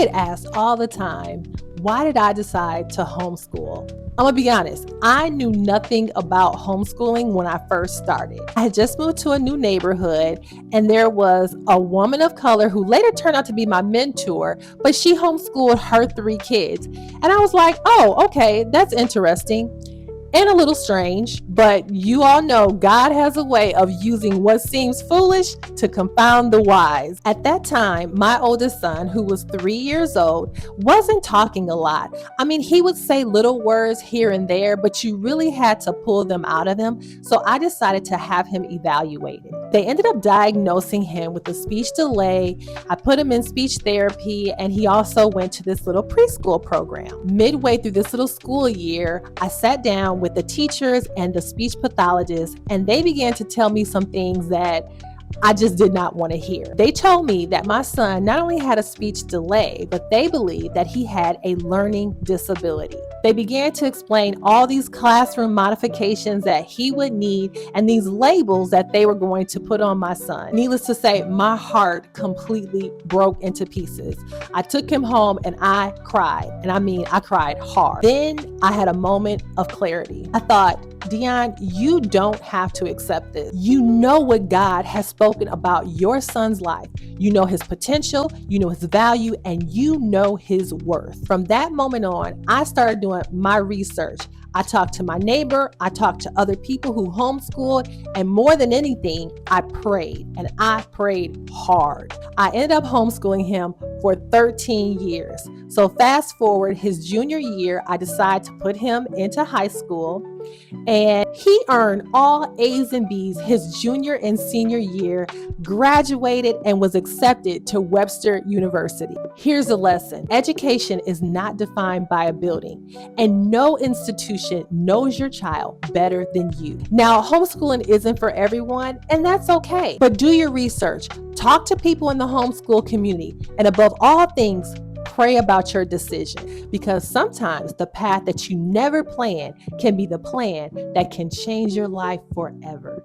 get asked all the time, why did I decide to homeschool? I'm gonna be honest, I knew nothing about homeschooling when I first started. I had just moved to a new neighborhood, and there was a woman of color who later turned out to be my mentor, but she homeschooled her 3 kids. And I was like, oh, okay, that's interesting. And a little strange, but you all know God has a way of using what seems foolish to confound the wise. At that time, my oldest son, who was 3 years old, wasn't talking a lot. I mean, he would say little words here and there, but you really had to pull them out of him. So I decided to have him evaluated. They ended up diagnosing him with a speech delay. I put him in speech therapy, and he also went to this little preschool program. Midway through this little school year, I sat down with the teachers and the speech pathologist, and they began to tell me some things that I just did not want to hear. They told me that my son not only had a speech delay, but they believed that he had a learning disability. They began to explain all these classroom modifications that he would need and these labels that they were going to put on my son. Needless to say, my heart completely broke into pieces. I took him home and I cried. And I mean, I cried hard. Then I had a moment of clarity. I thought, Dion, you don't have to accept this. You know what God has spoken about your son's life. You know his potential, you know his value, and you know his worth. From that moment on, I started doing my research. I talked to my neighbor, I talked to other people who homeschooled, and more than anything, I prayed, and I prayed hard. I ended up homeschooling him for 13 years. So fast forward his junior year, I decided to put him into high school, and he earned all A's and B's his junior and senior year, graduated, and was accepted to Webster University. Here's a lesson. Education is not defined by a building, and no institution knows your child better than you. Now, homeschooling isn't for everyone, and that's okay. But do your research. Talk to people in the homeschool community, and above all things, pray about your decision, because sometimes the path that you never planned can be the plan that can change your life forever.